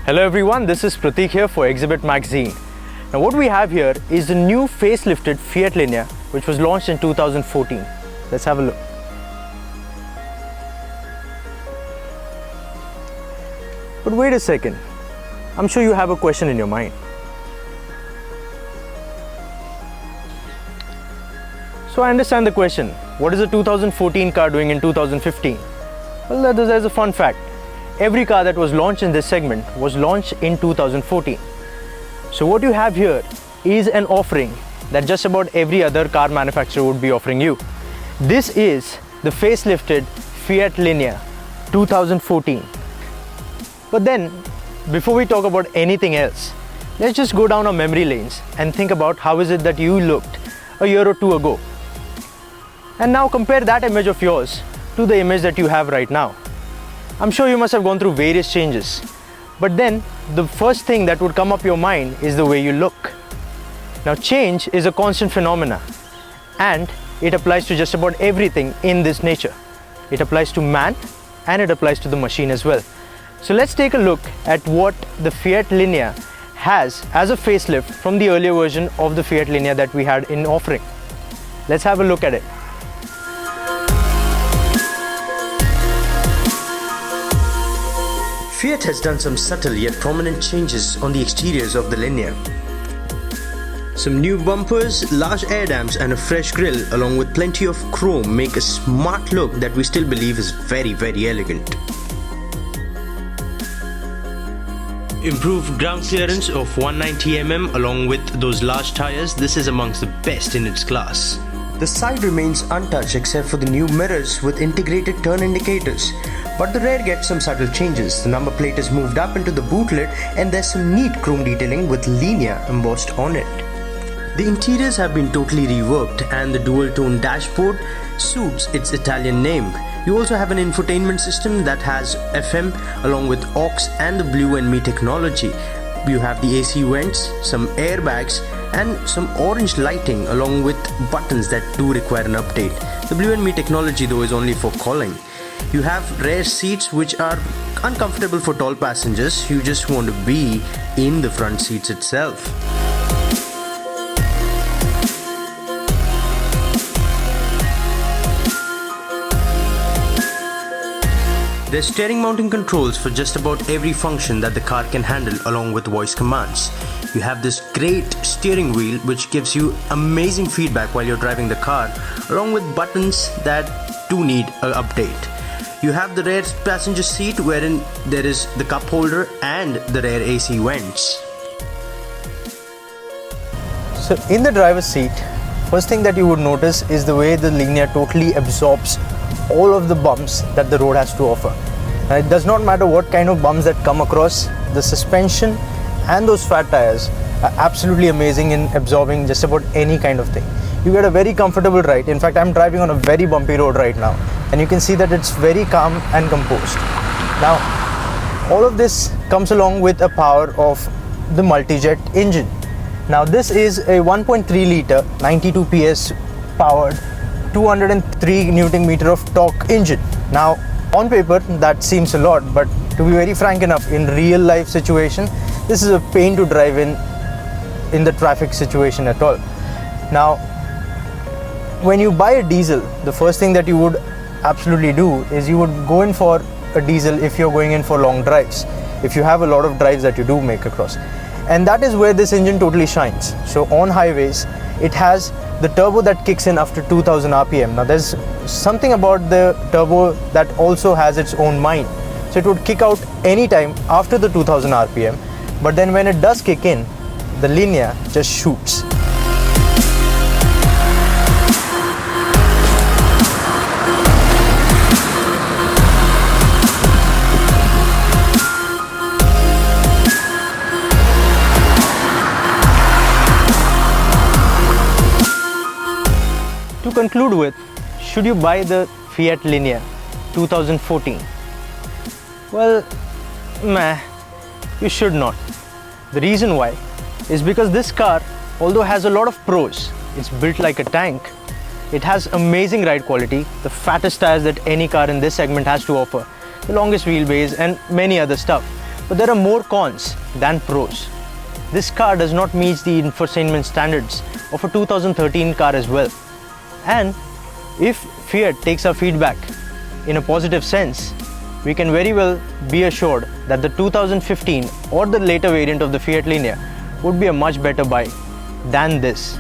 Hello everyone, this is Pratik here for Exhibit Magazine. Now what we have here is the new facelifted Fiat Linea which was launched in 2014. Let's have a look. But wait a second, I'm sure you have a question in your mind. So I understand the question, what is a 2014 car doing in 2015? Well, there's a fun fact. Every car that was launched in this segment was launched in 2014. So what you have here is an offering that just about every other car manufacturer would be offering you. This is the facelifted Fiat Linea 2014. But then, before we talk about anything else, let's just go down our memory lanes and think about how is it that you looked a year or two ago. And now compare that image of yours to the image that you have right now. I'm sure you must have gone through various changes, but then the first thing that would come up your mind is the way you look. Now change is a constant phenomena and it applies to just about everything in this nature. It applies to man and it applies to the machine as well. So let's take a look at what the Fiat Linea has as a facelift from the earlier version of the Fiat Linea that we had in offering. Let's have a look at it. Fiat has done some subtle yet prominent changes on the exteriors of the Linea. Some new bumpers, large air dams and a fresh grille along with plenty of chrome make a smart look that we still believe is very elegant. Improved ground clearance of 190 mm along with those large tires, this is amongst the best in its class. The side remains untouched except for the new mirrors with integrated turn indicators. But the rear gets some subtle changes. The number plate is moved up into the boot lid and there's some neat chrome detailing with Linea embossed on it. The interiors have been totally reworked and the dual tone dashboard suits its Italian name. You also have an infotainment system that has FM along with aux and the Blue and Me technology. You have the AC vents, some airbags and some orange lighting along with buttons that do require an update. The Blue and Me technology though is only for calling. You have rear seats which are uncomfortable for tall passengers. You just want to be in the front seats itself. There's steering mounting controls for just about every function that the car can handle along with voice commands. You have this great steering wheel which gives you amazing feedback while you're driving the car along with buttons that do need an update. You have the rear passenger seat wherein there is the cup holder and the rear AC vents. So in the driver's seat, first thing that you would notice is the way the Linea totally absorbs all of the bumps that the road has to offer. And it does not matter what kind of bumps that come across, the suspension and those fat tires are absolutely amazing in absorbing just about any kind of thing. You get a very comfortable ride. In fact, I'm driving on a very bumpy road right now and you can see that it's very calm and composed. Now, all of this comes along with a power of the Multijet engine. Now, this is a 1.3 litre 92 PS powered 203 Newton meter of torque engine. Now, on paper that seems a lot, but to be very frank enough, in real life situation, this is a pain to drive in the traffic situation at all. Now, when you buy a diesel, the first thing that you would absolutely do is you would go in for a diesel if you're going in for long drives, if you have a lot of drives that you do make across. And that is where this engine totally shines. So on highways, it has the turbo that kicks in after 2000 RPM. Now there's something about the turbo that also has its own mind. So it would kick out anytime after the 2000 RPM, but then when it does kick in, the Linea just shoots. To conclude with, should you buy the Fiat Linea 2014? Well, you should not. The reason why is because this car, although has a lot of pros, it's built like a tank. It has amazing ride quality, the fattest tires that any car in this segment has to offer, the longest wheelbase and many other stuff. but there are more cons than pros. This car does not meet the infotainment standards of a 2013 car as well. And if Fiat takes our feedback in a positive sense, we can very well be assured that the 2015 or the later variant of the Fiat Linea would be a much better buy than this.